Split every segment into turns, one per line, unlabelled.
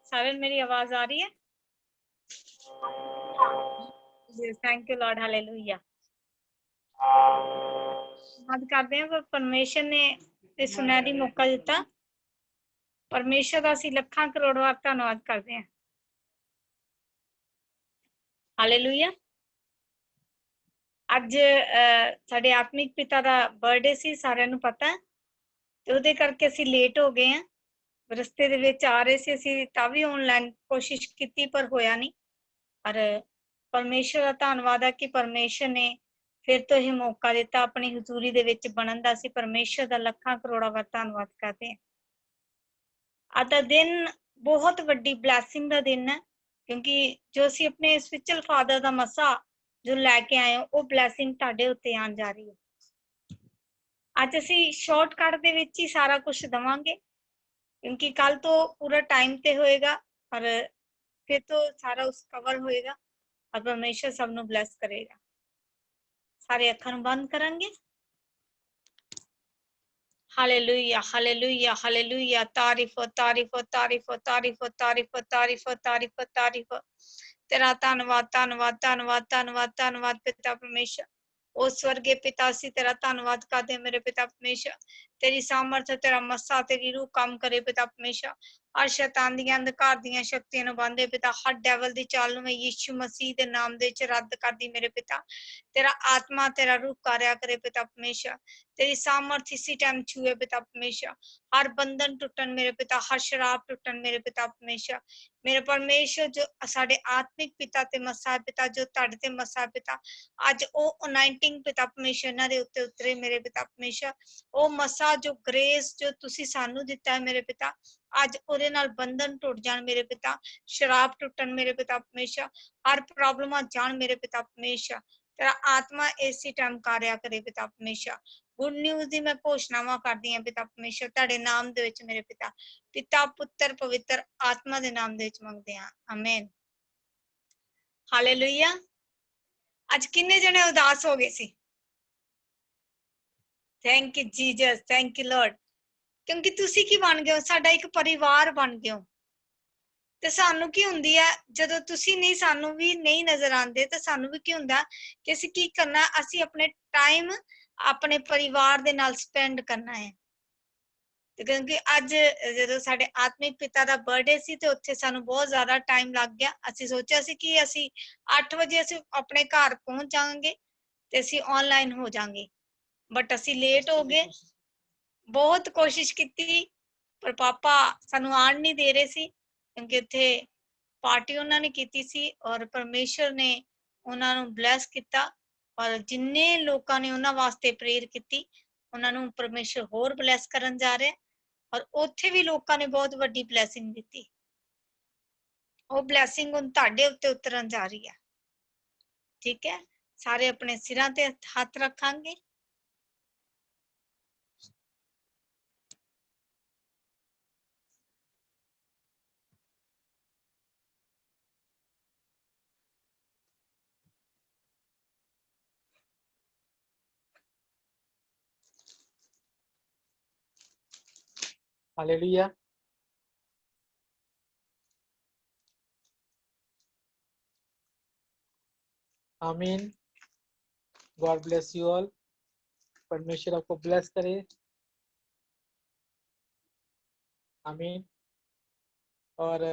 सारे मेरी आवाज आ रही है? Thank you Lord, hallelujah. बात करते हैं पर परमेश्वर ने ਇਹ ਸੁਨਹਿਰੀ ਮੌਕਾ ਦਿੱਤਾ। ਪਰਮੇਸ਼ਰ ਦਾ ਅਸੀਂ ਲੱਖਾਂ ਕਰੋੜ ਵਾਰ ਧੰਨਵਾਦ ਕਰਦੇ ਹਾਂ। ਹਾਲੇਲੂਇਆ। ਅੱਜ ਸਾਡੇ ਆਤਮਿਕ ਪਿਤਾ ਦਾ ਬਰਥਡੇ ਸੀ, ਸਾਰਿਆਂ ਨੂੰ ਪਤਾ, ਤੇ ਉਹਦੇ ਕਰਕੇ ਅਸੀਂ ਲੇਟ ਹੋ ਗਏ ਹਾਂ। ਰਸਤੇ ਦੇ ਵਿੱਚ ਆ ਰਹੇ ਸੀ ਅਸੀਂ, ਤਾਂ ਵੀ ਆਨਲਾਈਨ ਕੋਸ਼ਿਸ਼ ਕੀਤੀ ਪਰ ਹੋਇਆ ਨਹੀਂ। ਪਰ ਪਰਮੇਸ਼ਰ ਦਾ ਧੰਨਵਾਦ ਹੈ ਕਿ ਪਰਮੇਸ਼ਰ ਨੇ ਫਿਰ ਤੋਂ ਇਹ ਮੌਕਾ ਦਿੱਤਾ ਆਪਣੀ ਹਜ਼ੂਰੀ ਦੇ ਵਿੱਚ ਬਣਨ ਦਾ। ਅਸੀਂ ਪਰਮੇਸ਼ਰ ਦਾ ਲੱਖਾਂ ਕਰੋੜਾਂ ਵਾਰ ਧੰਨਵਾਦ ਕਰਦੇ ਹਾਂ। ਅੱਜ ਦਾ ਦਿਨ ਬਹੁਤ ਵੱਡੀ ਬਲੈਸਿੰਗ ਦਾ ਦਿਨ ਹੈ, ਕਿਉਂਕਿ ਜੋ ਅਸੀਂ ਆਪਣੇ ਸਪਿਰਚੁਅਲ ਫਾਦਰ ਦਾ ਮਸਾ ਜੋ ਲੈ ਕੇ ਆਏ ਹੋ, ਉਹ ਬਲੈਸਿੰਗ ਤੁਹਾਡੇ ਉੱਤੇ ਆਉਣ ਜਾ ਰਹੀ ਹੈ। ਅੱਜ ਅਸੀਂ ਸ਼ਾਰਟਕਟ ਦੇ ਵਿੱਚ ਹੀ ਸਾਰਾ ਕੁਝ ਦਵਾਂਗੇ, ਕਿਉਂਕਿ ਕੱਲ ਤੋਂ ਪੂਰਾ ਟਾਈਮ ਤੇ ਹੋਏਗਾ, ਪਰ ਫਿਰ ਤੋਂ ਸਾਰਾ ਉਸ ਕਵਰ ਹੋਏਗਾ और परमेश्वर सबनों ब्लेस करेगा। सारे अखां नूं बंद करांगे। Hallelujah hallelujah hallelujah. तारीफ तारीफ तारीफ तारीफ तारीफ तारीफ तारीफ तारीफ। तेरा धन्नवाद धन्नवाद धन्नवाद धन्नवाद धन्नवाद पिता परमेश्वर। ओ स्वर्गीय पिता, असीं तेरा धन्नवाद करदे मेरे पिता परमेश्वर। तेरी सामर्थ, तेरा मस्सा, तेरी रूह काम करे पिता परमेश्वर। हर शैतान दी अंधकार दी शक्तियां नूं बांधे पिता। हर डेवल दी चाल नूं मैं यीशु मसीह दे नाम दे विच रद्द कर दी मेरे पिता। तेरा आत्मा, तेरा रूह कार्य करे पिता परमेश्वर। तेरी सामर्थ इसी टाइम छुए पिता परमेश्वर। हर बंधन टुटन मेरे पिता, हर शराब टुटन मेरे पिता परमेश्वर। मेरे परमेश्वर जो साडे आत्मिक पिता ते मसा पिता, जो तुहाडे ते मसा पिता, अज ओ अनाइंटिंग पिता परमेश्वर इन्हां दे उत्ते उतरे मेरे पिता परमेश्वर। ओ मसा जो ग्रेस जो तुसी सानू दिता है मेरे पिता, अज ओदे नाल बंधन टुट जाण मेरे पिता। शराब टुटन मेरे पिता परमेश्वर। हर प्रॉब्लमां जाण मेरे पिता परमेश्वर। तेरा आत्मा इसी टाइम कार्य करे पिता परमेश्वर। गुड न्यूज़ दी मैं घोषणावां करदी हां पिता परमेश्वर, तुहाडे नाम दे विच मेरे पिता। पिता पुत्र पवित्र आत्मा दे नाम दे विच मंगदे हां, आमीन। हालेलुया। आज किन्ने जने उदास हो गए सी? Thank you Jesus, thank you Lord. क्योंकि तुसी की बन गए हो, साडा एक परिवार बन गए हो। ते सानू की हुंदी है जदों तुसी नहीं, सानू भी नहीं नजर आंदे, ते सानू भी की हुंदा कि असीं की करना, असीं अपने टाइम अपने परिवार दे नाल स्पेंड करना है। क्योंकि अज जो साडे आत्मिक पिता दा बर्थडे सी, ते उत्थे सानू बहुत ज्यादा टाइम लग गया। असीं सोचिया सी कि असीं 8 बजे असीं अपने घर पहुंच जाएंगे ते असीं ऑनलाइन हो जाएंगे, बट असीं लेट हो गए। बहुत कोशिश की पर पापा सानू आण नहीं दे रहे सी, क्योंकि इत्थे पार्टी उन्होंने की सी और परमेश्वर ने उन्होंने ब्लैस किया। और जिन्ने लोगों ने उन्होंने वास्ते प्रेयर की, उन्होंने परमेश्वर होर ब्लैस करन जा रहे। और उत्थे भी लोगों ने बहुत वड्डी ब्लैसिंग दी। वो ब्लैसिंग हुण तुहाडे उत्ते उतरन जा रही है। ठीक है, सारे अपने सिरां ते हाथ रखांगे।
हालेलुया। आमीन। God bless you all. परमेश्वर आपको ब्लेस करे। आमीन। और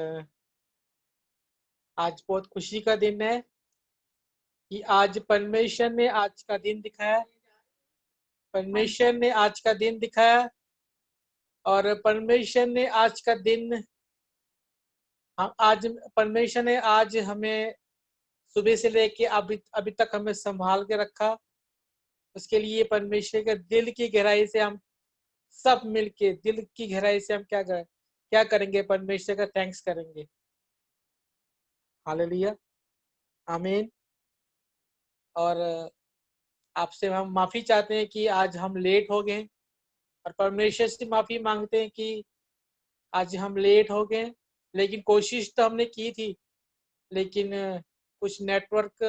आज बहुत खुशी का दिन है कि आज परमेश्वर ने आज का दिन दिखाया। परमेश्वर ने आज का दिन दिखाया और परमेश्वर ने आज का दिन आज परमेश्वर ने आज हमें सुबह से लेके अभी तक हमें संभाल के रखा। उसके लिए परमेश्वर के दिल की गहराई से हम सब मिलके दिल की गहराई से हम क्या करेंगे? परमेश्वर का थैंक्स करेंगे। हालेलुया, आमीन। और आपसे हम माफी चाहते हैं कि आज हम लेट हो गए, और परमेश्वर से माफी मांगते हैं कि आज हम लेट हो गए। लेकिन कोशिश तो हमने की थी, लेकिन कुछ नेटवर्क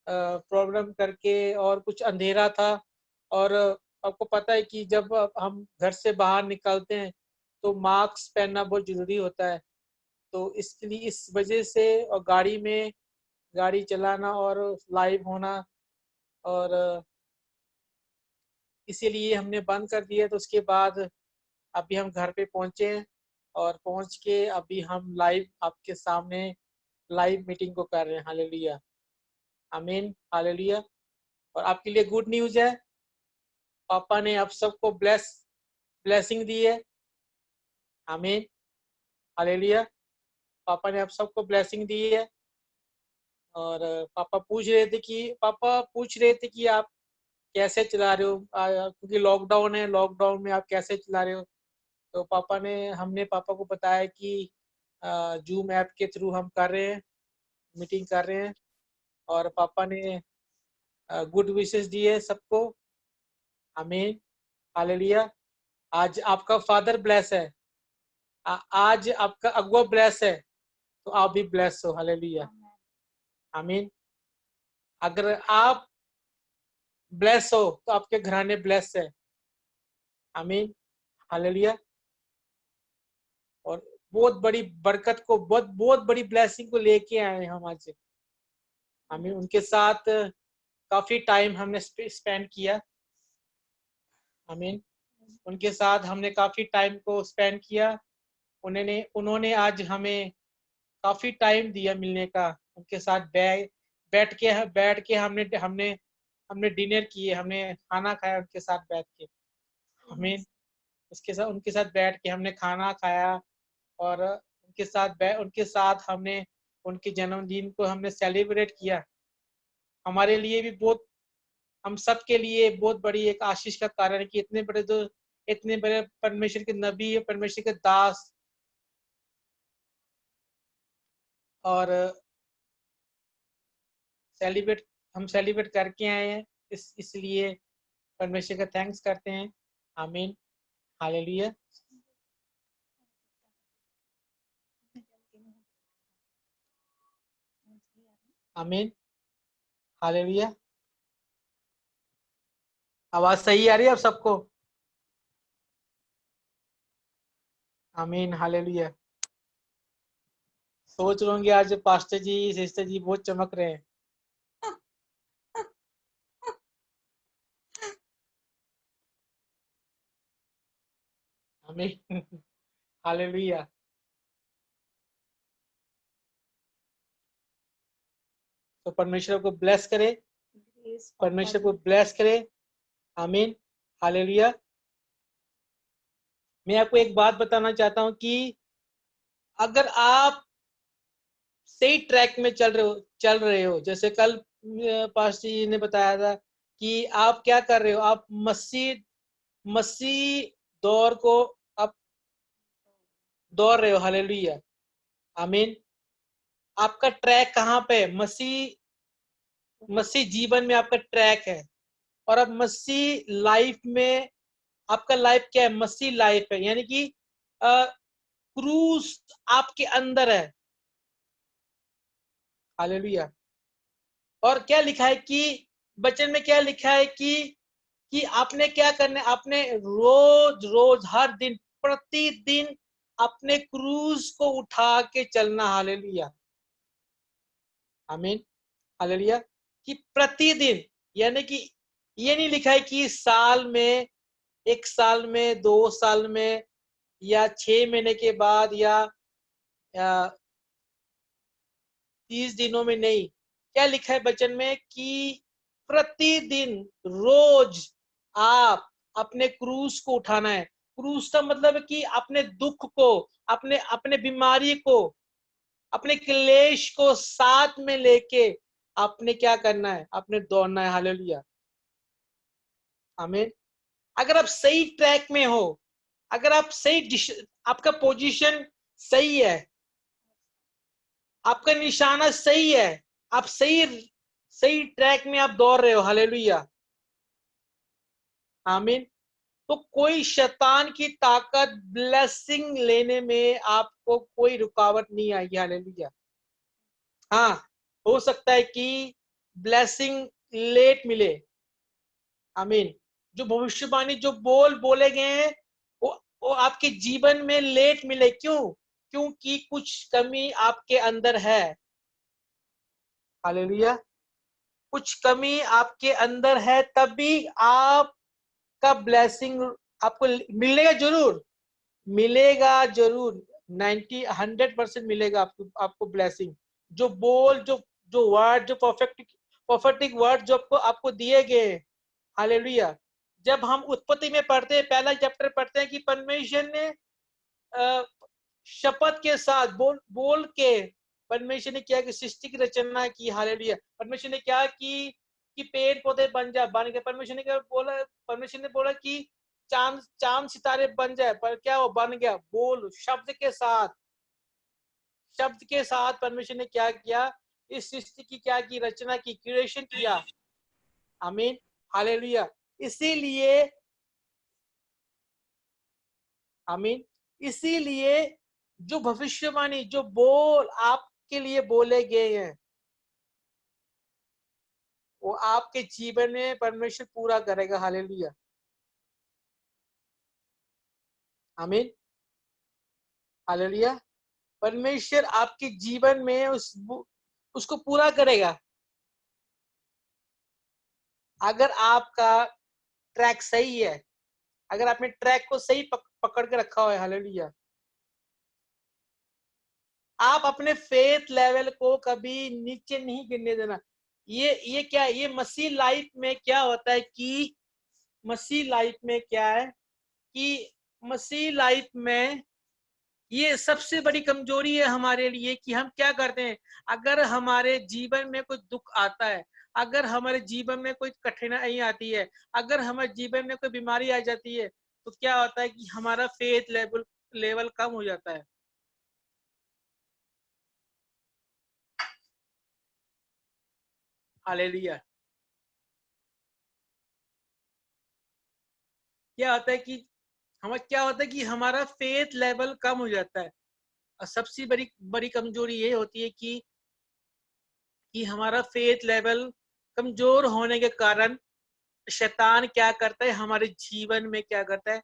प्रॉब्लम करके, और कुछ अंधेरा था। और आपको पता है कि जब हम घर से बाहर निकलते हैं तो मास्क पहनना बहुत जरूरी होता है। तो इसके लिए, इस वजह से, और गाड़ी में गाड़ी चलाना और लाइव होना, और इसीलिए हमने बंद कर दिया। तो उसके बाद अभी हम घर पे पहुंचे हैं, और पहुंच के अभी हम लाइव आपके सामने लाइव मीटिंग को कर रहे हैं। हालेलुया, आमीन, हालेलुया। और आपके लिए गुड न्यूज है, पापा ने आप सबको ब्लेसिंग दी है। आमीन, हालेलुया। पापा ने आप सबको ब्लेसिंग दी है। और पापा पूछ रहे थे कि आप कैसे चला रहे हो, क्योंकि लॉकडाउन है, लॉकडाउन में आप कैसे चला रहे हो। तो हमने पापा को बताया कि जूम ऐप के थ्रू हम कर रहे हैं, मीटिंग कर रहे हैं। और पापा ने गुड विशेस दिए सबको। आमीन, हालेलुया। आज आपका फादर ब्लेस है, आज आपका अगुआ ब्लेस है, तो आप भी ब्लेस हो। हालेलुया, आमीन। अगर आप ब्लेस हो तो आपके घराने ब्लेस है। आमीन, हालेलुया। और बहुत बड़ी बरकत को, बहुत बहुत बड़ी ब्लेसिंग को लेके आए हैं हम आज। हमें उनके साथ काफी टाइम हमने स्पेंड किया। आमीन, उनके साथ हमने काफी टाइम को स्पेंड किया। उन्होंने आज हमें काफी टाइम दिया मिलने का। उनके साथ बैठ के हमने हमने हमने डिनर किए, हमने खाना खाया उनके साथ बैठ के। आमीन, उनके साथ बैठ के हमने खाना खाया। और उनके साथ हमने उनके जन्मदिन को हमने सेलिब्रेट किया। हमारे लिए भी बहुत, हम सब के लिए बहुत बड़ी एक आशीष का कारण है कि इतने बड़े परमेश्वर के नबी, परमेश्वर के दास, और हम सेलिब्रेट करके आए हैं। इसलिए परमेश्वर का थैंक्स करते हैं। आमीन, हालेलुया, आमीन, हालेलुया। आवाज सही आ रही है आप सबको? आमीन, हालेलुया। सोच रहे होंगे आज पास्टर जी, सिस्टर जी बहुत चमक रहे हैं। आमीन, हालेलुया। तो परमेश्वर को ब्लेस करे, परमेश्वर को ब्लेस करे। आमीन, हालेलुया। मैं आपको एक बात बताना चाहता हूं कि अगर आप सही ट्रैक में चल रहे हो, जैसे कल पास्टर जी ने बताया था कि आप क्या कर रहे हो, आप मसीह दौर को आप दौड़ रहे हो। हालेलुया, आमीन। आपका ट्रैक कहाँ पे है? मसीह जीवन में आपका ट्रैक है। और अब मसीह लाइफ में आपका लाइफ क्या है? मसीह लाइफ है, यानी कि क्रूस आपके अंदर है। हालेलुया। और क्या लिखा है कि वचन में क्या लिखा है कि आपने क्या करना है? आपने रोज रोज, हर दिन, प्रतिदिन अपने क्रूस को उठा के चलना। हालेलुया, आमीन, हालेलुया। कि प्रतिदिन, यानी कि ये नहीं लिखा है कि साल में, 1 साल में, 2 साल में, या 6 महीने के बाद, या 30 दिनों में नहीं। क्या लिखा है वचन में कि प्रतिदिन, रोज आप अपने क्रूस को उठाना है। क्रूस का मतलब है कि अपने दुख को, अपने अपने बीमारी को, अपने क्लेश को साथ में लेके आपने क्या करना है? आपने दौड़ना है। हालेलुया, आमीन। अगर आप सही ट्रैक में हो, अगर आप आपका पोजीशन सही है, आपका निशाना सही है, आप सही सही ट्रैक में आप दौड़ रहे हो। हालेलुया, आमीन। तो कोई शैतान की ताकत ब्लेसिंग लेने में आपको कोई रुकावट नहीं आएगी। हालेलुया। हाँ, हो सकता है कि ब्लेसिंग लेट मिले। आमीन। जो भविष्यवाणी जो बोले गए हैं वो आपके जीवन में लेट मिले। क्यों? क्योंकि कुछ कमी आपके अंदर है। हालेलुया। कुछ कमी आपके अंदर है, तभी आपका ब्लेसिंग आपको मिलेगा। जरूर मिलेगा, जरूर 100% मिलेगा आपको ब्लेसिंग। जो जो वर्ड, जो परफेक्टिक वर्ड जो आपको दिए गए। हालेलुया। जब हम उत्पत्ति में पढ़ते हैं, पहला चैप्टर पढ़ते हैं कि परमेश्वर ने शपथ के साथ बोल के परमेश्वर ने क्या कि सृष्टि की रचना की। हालेलुया। परमेश्वर ने क्या कि पेड़ पौधे बन गए। परमेश्वर ने क्या बोला? परमेश्वर ने बोला कि चांद सितारे बन जाए, पर क्या वो बन गया? बोल, शब्द के साथ परमेश्वर ने क्या किया? इस सृष्टि की क्या की? रचना की, क्रिएशन किया। आमीन। हालेलुया। इसीलिए आमीन। इसीलिए जो भविष्यवाणी, जो बोल आपके लिए बोले गए हैं, वो आपके जीवन में परमेश्वर पूरा करेगा। हालेलुया। आमीन। हालेलुया। परमेश्वर आपके जीवन में उसको पूरा करेगा। अगर आपका ट्रैक सही है, अगर आपने ट्रैक को सही पकड़ के रखा हुआ है। हालेलुया। आप अपने फेथ लेवल को कभी नीचे नहीं गिरने देना। ये क्या, ये मसीह लाइफ में क्या होता है कि मसीह लाइफ में क्या है कि मसीह लाइफ में ये सबसे बड़ी कमजोरी है हमारे लिए कि हम क्या करते हैं। अगर हमारे जीवन में कोई दुख आता है, अगर हमारे जीवन में कोई कठिनाई आती है, अगर हमारे जीवन में कोई बीमारी आ जाती है, तो क्या होता है कि हमारा फेथ लेवल कम हो जाता है। हालेलुया। क्या होता है कि हमारा फेथ लेवल कम हो जाता है। और सबसे बड़ी बड़ी कमजोरी ये होती है कि हमारा फेथ लेवल कमजोर होने के कारण शैतान क्या करता है, हमारे जीवन में क्या करता है,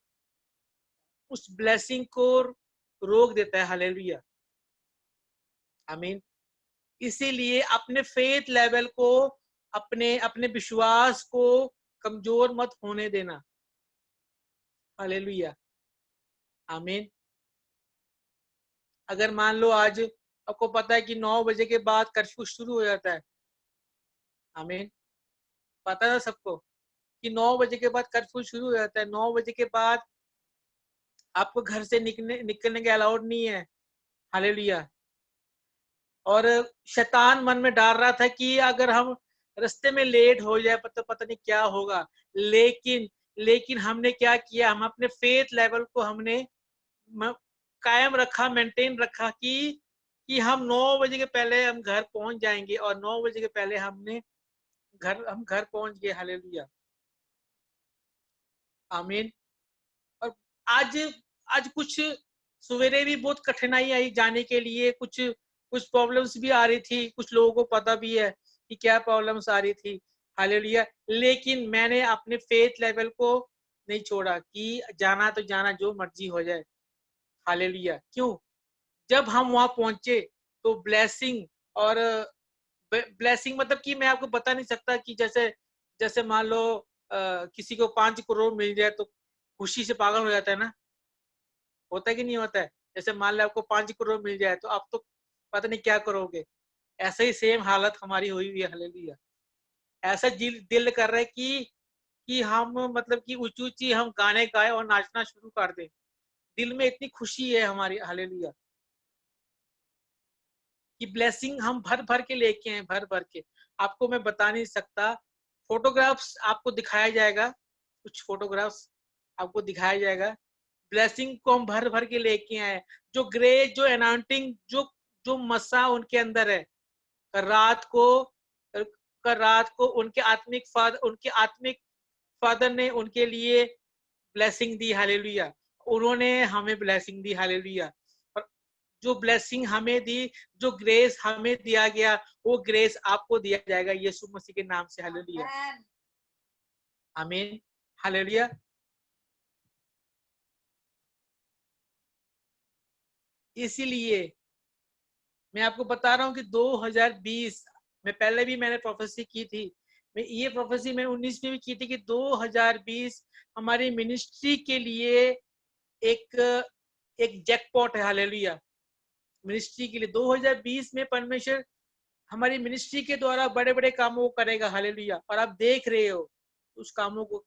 उस ब्लेसिंग को रोक देता है। हालेलुया। आमीन। इसीलिए अपने फेथ लेवल को, अपने अपने विश्वास को कमजोर मत होने देना। हालेलुया। आमीन। अगर मान लो आज आपको पता है कि 9 बजे के बाद कर्फ्यू शुरू हो जाता है। आमीन। पता है सबको कि 9 बजे के बाद कर्फ्यू शुरू हो जाता है। 9 बजे के बाद आपको घर से निकलने के अलाउड नहीं है। हालेलुया। और शैतान मन में डाल रहा था कि अगर हम रास्ते में लेट हो जाए तो पता नहीं क्या होगा। लेकिन हमने क्या किया, हम अपने फेथ लेवल को हमने कायम रखा, मेंटेन रखा कि हम 9 बजे के पहले हम घर पहुंच जाएंगे। और 9 बजे के पहले हम घर पहुंच गए। हालेलुया। आमीन। और आज आज कुछ सवेरे भी बहुत कठिनाई आई जाने के लिए। कुछ प्रॉब्लम्स भी आ रही थी। कुछ लोगों को पता भी है कि क्या प्रॉब्लम्स आ रही थी। हालेलुया। लेकिन मैंने अपने फेथ लेवल को नहीं छोड़ा कि जाना तो जाना, जो मर्जी हो जाए। हालेलुया। क्यों? जब हम वहां पहुंचे तो ब्लेसिंग, और ब्लेसिंग मतलब कि मैं आपको बता नहीं सकता कि जैसे जैसे मान लो किसी को 5 करोड़ मिल जाए तो खुशी से पागल हो जाता है ना। होता है कि नहीं होता है? जैसे मान लो आपको 5 करोड़ मिल जाए तो आप तो पता नहीं क्या करोगे। ऐसे ही सेम हालत हमारी हुई हुई है। हालेलुया। ऐसा दिल कर रहा है कि हम मतलब कि ऊंची ऊंची हम गाने गाए और नाचना शुरू कर दें। दिल में इतनी खुशी है हमारी। हालेलुया। कि ब्लेसिंग हम भर भर के लेके हैं, भर भर के। आपको मैं बता नहीं सकता। फोटोग्राफ्स आपको दिखाया जाएगा, कुछ फोटोग्राफ्स आपको दिखाया जाएगा। ब्लेसिंग को हम भर भर के लेके आए। जो ग्रेस, जो अनाउंटिंग, जो मसा उनके अंदर है। रात को उनके आत्मिक फादर ने उनके लिए ब्लेसिंग दी। हालेलुया। उन्होंने हमें ब्लेसिंग दी। हालेलुया। और जो ब्लेसिंग हमें दी, जो ग्रेस हमें दिया गया, वो ग्रेस आपको दिया जाएगा यीशु मसीह के नाम से। हालेलुया, आमीन, हालेलुया। इसीलिए मैं आपको बता रहा हूं कि 2020 में पहले भी मैंने प्रोफेसी की थी, मैं ये प्रोफेसी मैंने 19 में भी की थी कि 2020 हमारी मिनिस्ट्री के लिए एक एक जैकपॉट है। हालेलुया, मिनिस्ट्री के लिए 2020 में परमेश्वर हमारी मिनिस्ट्री के द्वारा बड़े बड़े कामों को करेगा। हालेलुया, और आप देख रहे हो उस कामों को।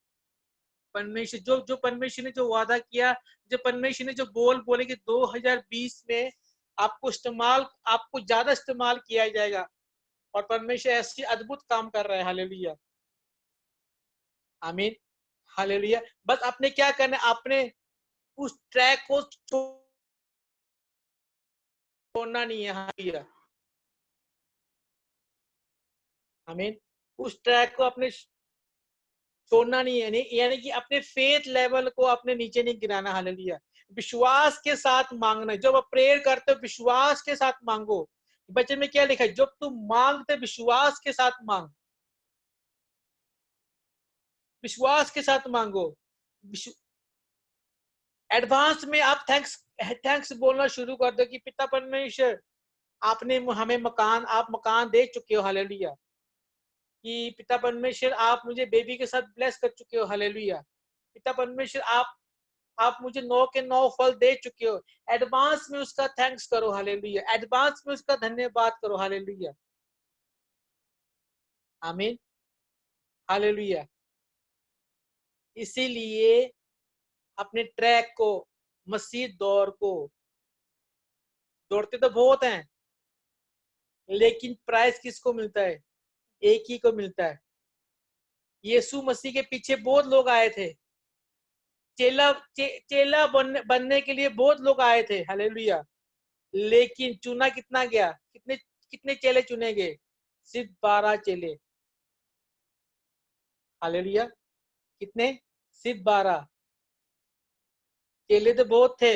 परमेश्वर जो परमेश्वर ने जो वादा किया, जो परमेश्वर ने जो बोले कि 2020 में आपको ज्यादा इस्तेमाल किया जाएगा, और परमेश्वर ऐसी अद्भुत काम कर रहा है। हालेलुया, आमीन, हालेलुया। बस आपने क्या करना है, आपने उस ट्रैक को छोड़ना नहीं है। हालेलुया, आमीन, उस ट्रैक को आपने छोड़ना नहीं है, यानी कि अपने फेथ लेवल को अपने नीचे नहीं गिराना। हालेलुया, विश्वास के साथ मांगना। जब आप प्रेयर करते हो विश्वास के साथ मांगो। बचन में क्या लिखा है, जब तुम मांगते विश्वास के साथ मांग, विश्वास के साथ मांगो। एडवांस में आप थैंक्स बोलना शुरू कर दो कि पिता परमेश्वर, आपने हमें आप मकान दे चुके हो। हालेलुया, कि पिता परमेश्वर आप मुझे बेबी के साथ ब्लेस कर चुके हो। हालेलुया, पिता परमेश्वर आप मुझे 9 के 9 फल दे चुके हो। एडवांस में उसका थैंक्स करो। हालेलुया, एडवांस में उसका धन्यवाद करो। हालेलुया, आमीन, हालेलुया। इसीलिए अपने ट्रैक को, मसीह दौड़ को, दौड़ते तो बहुत हैं, लेकिन प्राइज किसको मिलता है, एक ही को मिलता है। यीशु मसीह के पीछे बहुत लोग आए थे, चेला बनने के लिए बहुत लोग आए थे। हालेलुया, लेकिन चुना कितना गया, कितने कितने चेले चुने गए, सिर्फ 12 चेले। हालेलुया, कितने, सिर्फ 12। चेले तो बहुत थे,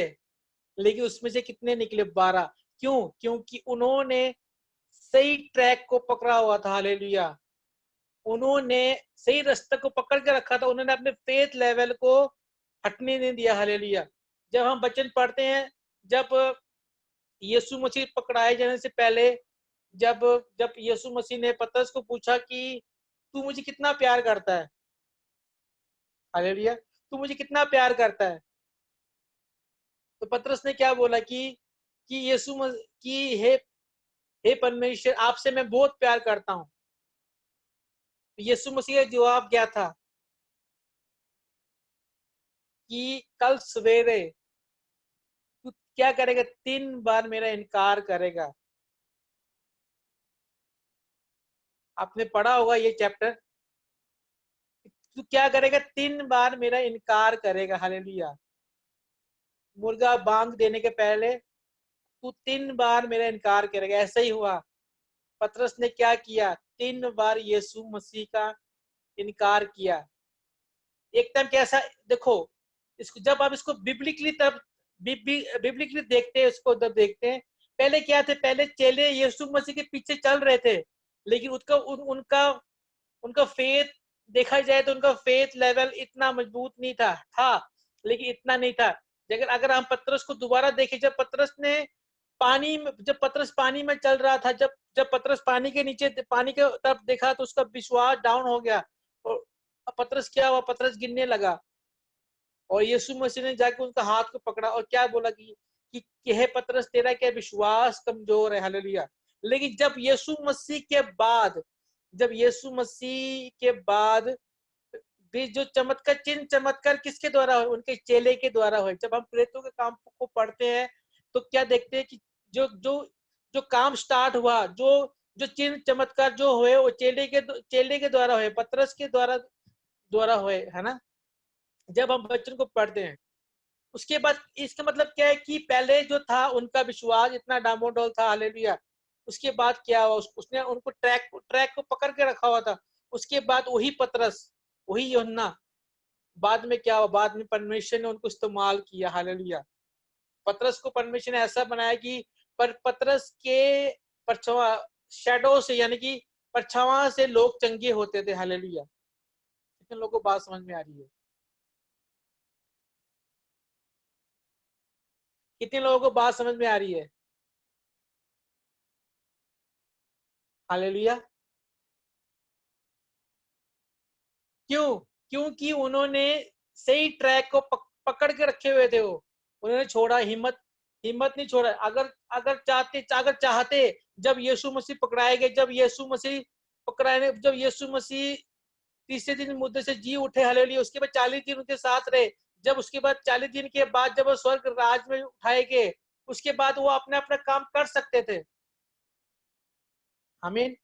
लेकिन उसमें से कितने निकले, 12। क्यों, क्योंकि उन्होंने सही ट्रैक को पकड़ा हुआ था। हालेलुया, उन्होंने सही रास्ते को पकड़ के रखा था, उन्होंने अपने फेथ लेवल को हटने नहीं दिया। हालेलुया, जब हम वचन पढ़ते हैं, जब यीशु मसीह पकड़ाए जाने से पहले, जब जब यीशु मसीह ने पतरस को पूछा कि तू मुझे कितना प्यार करता है। हालेलुया, तू मुझे कितना प्यार करता है। तो पतरस ने क्या बोला कि यीशु कि हे परमेश्वर, आपसे मैं बहुत प्यार करता हूं। तो यीशु मसीह का जवाब क्या था कि कल सवेरे तू क्या करेगा, 3 बार मेरा इनकार करेगा। आपने पढ़ा होगा ये चैप्टर। तू क्या करेगा, 3 बार मेरा इनकार करेगा। हालेलुया, मुर्गा बांग देने के पहले तू 3 बार मेरा इनकार करेगा। ऐसा ही हुआ, पतरस ने क्या किया, 3 बार यीशु मसीह का इनकार किया। एक टाइम कैसा, देखो इसको, जब आप इसको बिब्लिकली तब बिब्लिकली देखते हैं, इसको जब देखते हैं, पहले क्या थे, पहले चेले यीशु मसीह के पीछे चल रहे थे, लेकिन उनका फेथ देखा जाए तो उनका फेथ लेवल इतना मजबूत नहीं था, लेकिन इतना नहीं था। अगर हम पतरस को दोबारा देखें, जब पतरस पानी में चल रहा था, जब जब पतरस पानी के नीचे, पानी के तरफ देखा, तो उसका विश्वास डाउन हो गया, और पतरस क्या हुआ, पतरस गिरने लगा, और यीशु मसीह ने जाके उनका हाथ को पकड़ा और क्या बोला कि हे पतरस, तेरा क्या विश्वास कमजोर है। हालेलुया, लेकिन जब यीशु मसीह के बाद भी जो चिन्ह चमत्कार किसके द्वारा हुए, उनके चेले के द्वारा हुए। जब हम प्रेरितों के काम को पढ़ते हैं तो क्या देखते हैं कि जो जो जो काम स्टार्ट हुआ, जो जो चिन्ह चमत्कार जो हुए, वो चेले के द्वारा हुए, पतरस के द्वारा हुए, है ना, जब हम वचन को पढ़ते हैं। उसके बाद इसका मतलब क्या है कि पहले जो था उनका विश्वास इतना डामाडोल था। हालेलुया, उसके बाद क्या हुआ, उसने उनको ट्रैक को पकड़ के रखा हुआ था। उसके बाद वही पतरस, वही यूहन्ना, बाद में क्या हुआ, बाद में परमेश्वर ने उनको इस्तेमाल किया। हालेलुया, पतरस को परमेश्वर ने ऐसा बनाया कि पतरस के परछावा शैडो से, यानी कि परछावा से लोग चंगे होते थे। हालेलुया। कितने लोगों को बात समझ में आ रही है? कितने लोगों को बात समझ में आ रही है? हालेलुया। क्यों? क्योंकि उन्होंने सही ट्रैक को पकड़ के रखे हुए थे। वो उन्होंने छोड़ा, हिम्मत नहीं छोड़ा। अगर चाहते जब यीशु मसीह पकड़ाए गए, जब यीशु मसीह तीसरे दिन मुद्दे से जी उठे, हालेलुया, उसके बाद 40 दिन उनके साथ रहे। जब उसके बाद 40 दिन के बाद जब वो स्वर्ग राज में उठाए गए, उसके बाद वो अपने अपना काम कर सकते थे। आमीन।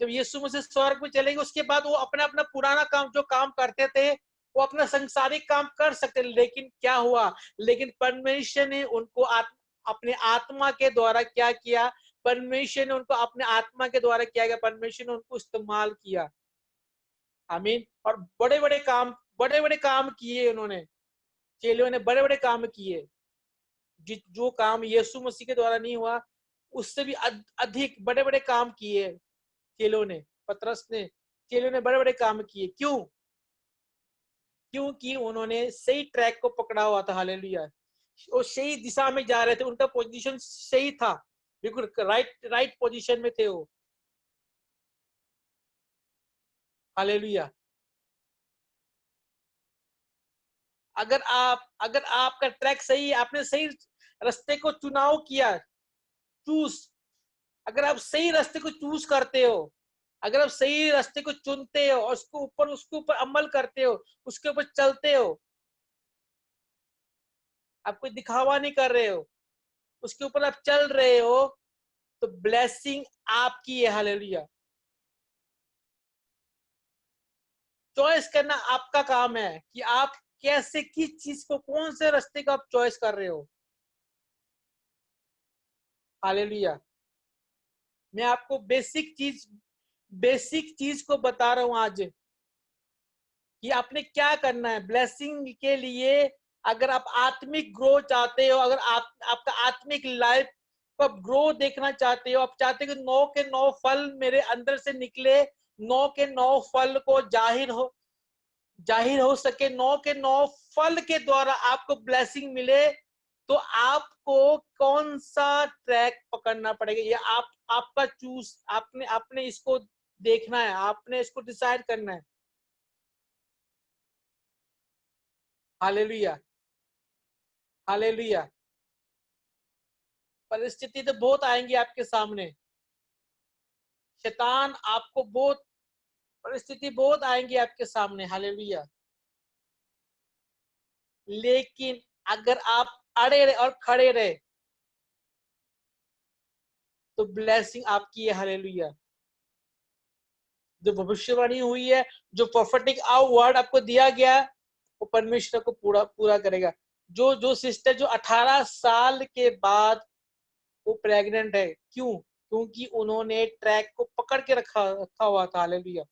जब यीशु मसीह स्वर्ग में चले गए, उसके बाद वो अपना अपना पुराना काम जो काम करते थे, वो अपना संसारिक काम कर सकते। लेकिन क्या हुआ? लेकिन परमेश्वर ने उनको अपने आत्मा के द्वारा क्या किया? परमेश्वर ने उनको अपने आत्मा के द्वारा क्या किया? परमेश्वर ने उनको इस्तेमाल किया। आमीन। और बड़े बड़े काम किए उन्होंने। चेलों ने बड़े बड़े काम किए। जो काम यीशु मसीह के द्वारा नहीं हुआ, उससे भी अधिक बड़े बड़े काम किए चेलों ने, पतरस ने, चेलों ने बड़े बड़े काम किए। क्यों? क्योंकि उन्होंने सही ट्रैक को पकड़ा हुआ था। हालेलुया। वो सही दिशा में जा रहे थे, उनका पोजीशन सही था, बिल्कुल राइट पोजीशन में थे वो। हालेलुया। अगर आपका ट्रैक सही है, आपने सही रास्ते को चुनाव किया, अगर आप सही रास्ते को चूज करते हो, अगर आप सही रास्ते को चुनते हो और उसके ऊपर अमल करते हो, उसके ऊपर चलते हो, आप कोई दिखावा नहीं कर रहे हो, उसके ऊपर आप चल रहे हो, तो ब्लेसिंग आपकी है। हालेलुया। चॉइस करना आपका काम है कि आप कैसे, किस चीज को, कौन से रास्ते को आप चॉइस कर रहे हो। हालेलुया। मैं आपको बेसिक चीज को बता रहा हूं आज कि आपने क्या करना है ब्लेसिंग के लिए। अगर आप आत्मिक ग्रो चाहते हो, अगर आपका आत्मिक लाइफ को आप ग्रो देखना चाहते हो, आप चाहते हो कि 9 के 9 फल मेरे अंदर से निकले, 9 के 9 फल को जाहिर हो सके, 9 के 9 फल के द्वारा आपको ब्लेसिंग मिले, तो आपको कौन सा ट्रैक पकड़ना पड़ेगा? ये आपका चूज, आपने इसको देखना है, आपने इसको डिसाइड करना है। हालेलुया। हालेलुया। परिस्थिति तो बहुत आएंगी आपके सामने, शैतान आपको परिस्थिति बहुत आएंगी आपके सामने। हालेलुया। लेकिन अगर आप अड़े रहे और खड़े रहे, तो ब्लेसिंग आपकी है। हालेलुया। जो भविष्यवाणी हुई है, जो प्रोफेटिक वर्ड आपको दिया गया, वो परमेश्वर को पूरा करेगा। जो सिस्टर जो 18 साल के बाद वो प्रेग्नेंट है, क्यों? क्योंकि उन्होंने ट्रैक को पकड़ के रखा हुआ था। हालेलुया।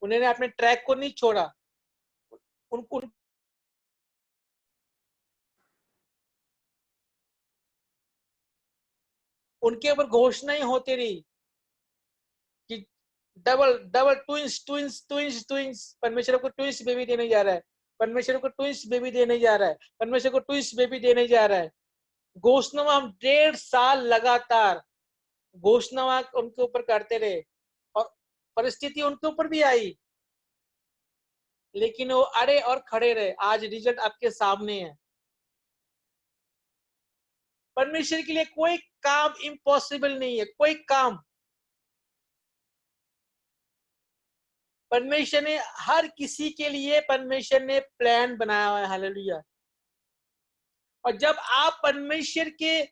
उन्होंने अपने ट्रैक को नहीं छोड़ा। उनको उनके ऊपर घोषणा ही होती रही कि double double twins twins twins twins, परमेश्वर को ट्विंस बेबी देने जा रहा है, परमेश्वर को ट्विंस बेबी देने जा रहा है, परमेश्वर को ट्विंस बेबी देने जा रहा है। घोषणा हम 1.5 साल लगातार घोषणा उनके ऊपर करते रहे, और परिस्थिति उनके ऊपर भी आई, लेकिन वो अड़े और खड़े रहे। आज रिजल्ट आपके सामने है। परमेश्वर के लिए कोई काम इम्पॉसिबल नहीं है, कोई काम। परमेश्वर ने हर किसी के लिए परमेश्वर ने प्लान बनाया हुआ है। हालेलुया। और जब आप परमेश्वर के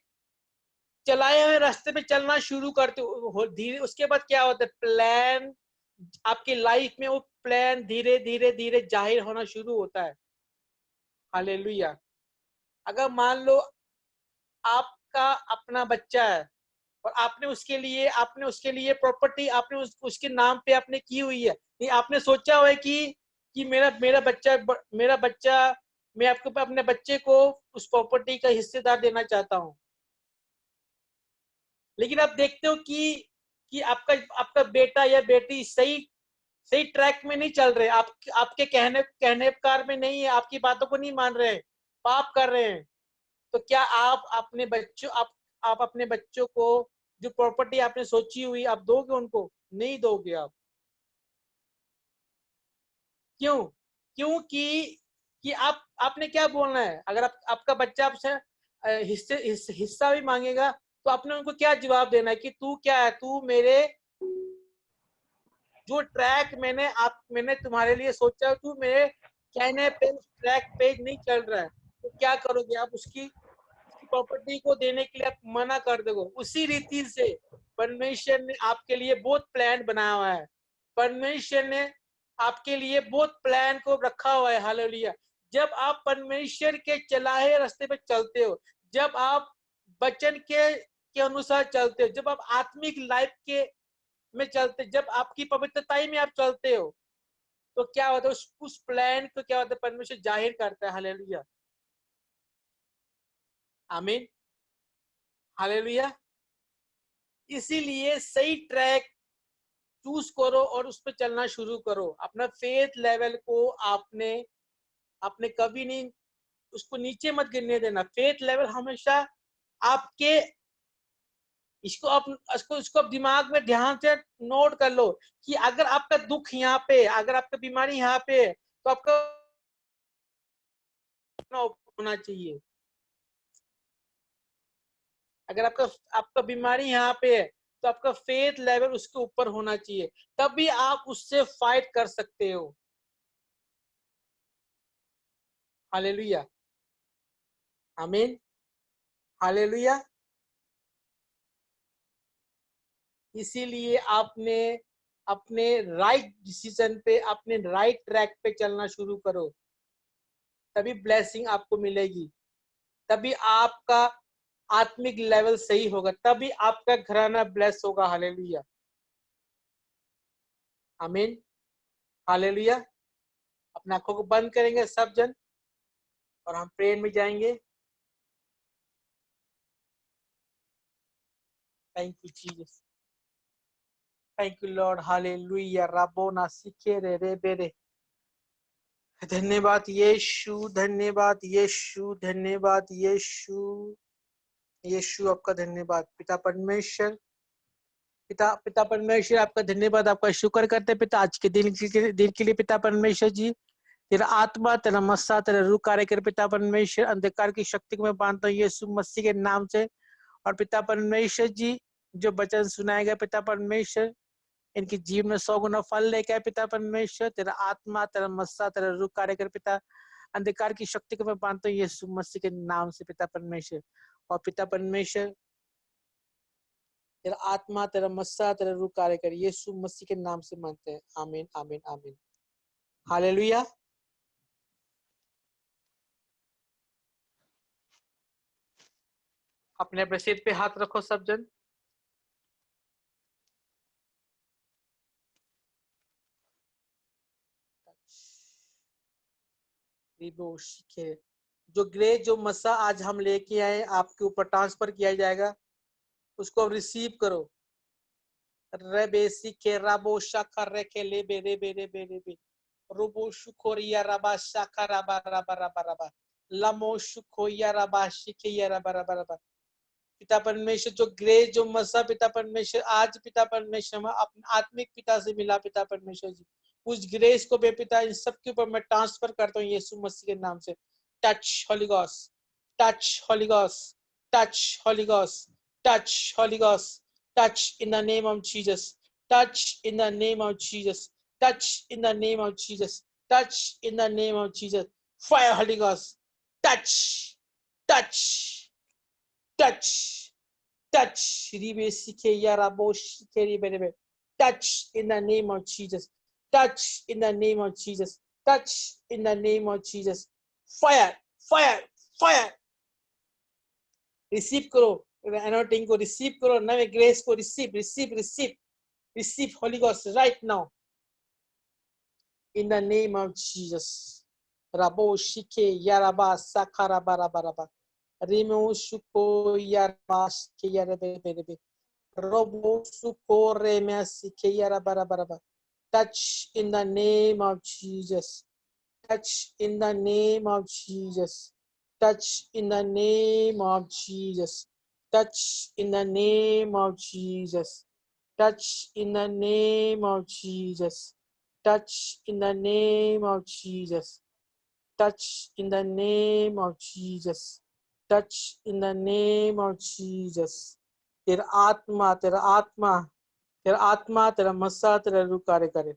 चलाए हुए रास्ते पे चलना शुरू करते हो धीरे, उसके बाद क्या होता है? प्लान आपकी लाइफ में, वो प्लान धीरे धीरे धीरे जाहिर होना शुरू होता है। हालेलुया। अगर मान लो आपका अपना बच्चा है और आपने उसके लिए प्रॉपर्टी आपने उसके नाम पे आपने की हुई है, नहीं आपने सोचा हुआ है कि मेरा बच्चा मैं आपको अपने बच्चे को उस प्रॉपर्टी का हिस्सेदार देना चाहता हूँ। लेकिन आप देखते हो कि आपका बेटा या बेटी सही ट्रैक में नहीं चल रहे, आपके कहने कार में नहीं है, आपकी बातों को नहीं मान रहे, पाप कर रहे हैं, तो क्या आप अपने बच्चों को जो प्रॉपर्टी आपने सोची हुई आप दोगे? उनको नहीं दोगे आप। क्यों? क्योंकि आपने क्या बोलना है? अगर आपका बच्चा आपसे हिस्सा भी मांगेगा तो आपने उनको क्या जवाब देना है कि तू क्या है, तू मेरे जो ट्रैक मैंने तुम्हारे लिए सोचा, तू मेरे कहने पे उस ट्रैक पे नहीं चल रहा है, तो क्या करोगे आप? उसकी प्रॉपर्टी को देने के लिए आप मना कर दोगे। उसी रीति से परमेश्वर ने आपके लिए बहुत प्लान बनाया हुआ है, परमेश्वर ने आपके लिए बहुत प्लान को रखा हुआ है। हालेलुया। जब आप परमेश्वर के चलाए रास्ते पे चलते हो, जब आप वचन के अनुसार चलते हो, जब आप आत्मिक लाइफ के में चलते, जब आपकी पवित्रताई में आप चलते हो, तो क्या होता है? उस प्लान को क्या होता है? परमेश्वर जाहिर करता है। हालेलुया, आमीन, हालेलुया। इसीलिए सही ट्रैक चूज करो और उस पर चलना शुरू करो। अपना फेथ लेवल को आपने कभी नहीं उसको नीचे मत गिरने देना। फेथ लेवल हमेशा आपके इसको दिमाग में ध्यान से नोट कर लो कि अगर आपका दुख यहाँ पे, अगर आपका बीमारी यहाँ पे, तो आपका होना चाहिए। अगर आपका बीमारी यहाँ पे है तो आपका फेथ लेवल उसके ऊपर होना चाहिए, तभी आप उससे फाइट कर सकते हो। हालेलुया, आमीन, हालेलुया। इसीलिए आपने अपने राइट डिसीजन पे, अपने राइट ट्रैक पे चलना शुरू करो, तभी ब्लेसिंग आपको मिलेगी, तभी आपका आत्मिक लेवल सही होगा, तभी आपका घराना ब्लेस होगा। हालेलुया, आमीन, हालेलुया। अपने आंखों को बंद करेंगे सब जन और हम प्रेयर में जाएंगे। Thank you Jesus, thank you Lord, hallelujah. राबोना सिखेरे रे बेरे, धन्यवाद यीशु, धन्यवाद यीशु, धन्यवाद यीशु, यीशु आपका धन्यवाद। पिता परमेश्वर, पिता परमेश्वर आपका धन्यवाद, आपका शुक्र करते पिता आज के दिन के लिए। पिता परमेश्वर जी, तेरा आत्मा, तेरा मस्सा, तेरा रूह कार्य कर पिता परमेश्वर। अंधकार की शक्ति को मैं बांधता हूँ यीशु मसीह के नाम से। और पिता परमेश्वर जी, जो वचन सुनाए गए पिता परमेश्वर, इनकी जीवन में 100 गुना फल लेके आए पिता परमेश्वर। तेरा आत्मा, तेरा मस्सा, तेरा रूह कार्य कर पिता। अंधकार की शक्ति को मैं बांधता हूँ यीशु मसीह के नाम से पिता परमेश्वर। और पिता परमेश्वर, तेरा आत्मा, तेरा मस्सा, तेरा रूह कार्य कर, यीशु मसीह के नाम से मांगते हैं। आमीन, आमीन, आमीन, हालेलुया। अपने अपने सिर पे हाथ रखो सब जन। जो ग्रेस, जो मस्सा आज हम लेके आए आपके ऊपर ट्रांसफर किया जाएगा, उसको रिसीव करो। रेबे सीखे राबो शाखा रेखे ले बेरे बेरे बेरे बे रोबो शुकोरिया रबा शाखा रबा रबा रबा रबा लमो शुकोया रबा शिखिया रबा रबा रबा। पिता परमेश्वर, जो ग्रेस, जो मसा पिता परमेश्वर आज पिता परमेश्वर अपने आत्मिक पिता से मिला पिता परमेश्वर जी, उस ग्रेस को बे पिता इन सबके ऊपर मैं ट्रांसफर करता हूँ यीशु मसीह के नाम से। Touch Holi ghost, touch Holi ghost, touch Holi ghost, touch Holi ghost, touch in the name of Jesus, touch in the name of Jesus, touch in the name of Jesus, touch in the name of Jesus. Fire, Holy Ghost, touch, touch, touch, touch. Touch in the name of Jesus, touch in the name of Jesus, touch in the name of Jesus. Fire, fire, fire. Receive करो anointing को, receive करो नए grace को, receive, receive, receive, receive Holy Ghost right now in the name of Jesus. Rabo shike yaraba sakaraba raba raba. Rimo shuko yaraba shike yarabe berebe. Robo suko remesike yaraba raba raba. Touch in the name of Jesus. Touch in the name of Jesus. Touch in the name of Jesus. Touch in the name of Jesus. Touch in the name of Jesus. Touch in the name of Jesus. Touch in the name of Jesus. Touch in the name of Jesus. तेरा आत्मा तेरा मसा तेरा रूह कार्य करे।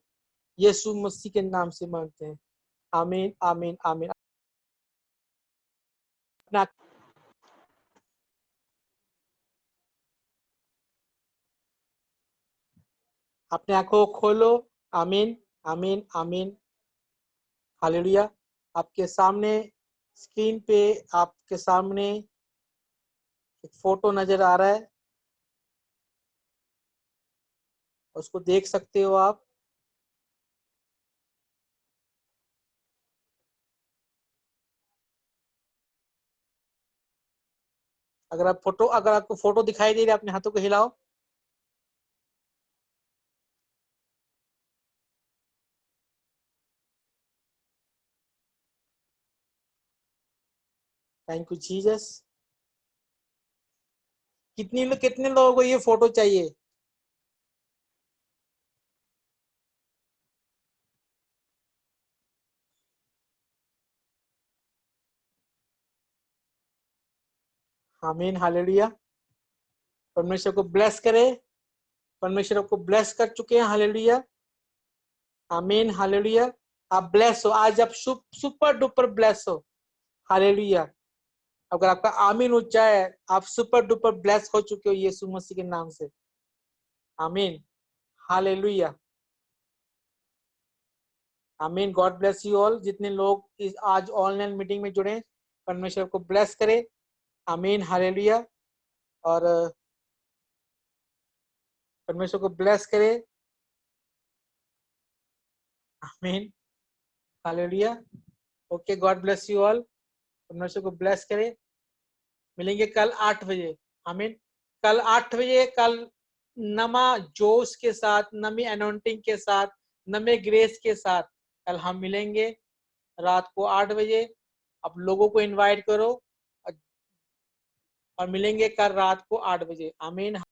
यीशु मसीह के नाम से मांगते हैं। आमीन आमीन आमीन। अपना अपने आंखों को खोलो। आमीन आमीन आमीन। हालेलुया। आपके सामने स्क्रीन पे आपके सामने एक फोटो नजर आ रहा है, उसको देख सकते हो आप। अगर आपको फोटो दिखाई दे रही है, अपने हाथों को हिलाओ। Thank you Jesus. कितने लोगों को ये फोटो चाहिए? आमीन हालेलुया। परमेश्वर को ब्लेस करे। परमेश्वर को ब्लेस कर चुके हैं। हालेलुया आमीन हालेलुया। आप ब्लेस हो, आज आप सुपर डुपर ब्लेस हो। हालेलुया। अगर आपका आमीन ऊंचा है, आप सुपर डुपर ब्लेस हो चुके हो यीशु मसीह के नाम से। आमीन हालेलुया आमीन। God bless you all. जितने लोग इस आज ऑनलाइन मीटिंग में जुड़े, परमेश्वर को ब्लेस करे। आमीन हालेलुया। और परमेश्वर को ब्लेस करे। आमीन hallelujah. Okay, God bless you all. परमेश्वर को ब्लेस करे। मिलेंगे कल 8 बजे। आमीन। कल 8 बजे, कल नमा जोश के साथ, नमी अनॉइंटिंग के साथ, नमे ग्रेस के साथ कल हम मिलेंगे रात को 8 बजे। अब लोगों को इनवाइट करो और मिलेंगे कल रात को 8 बजे। आमीन।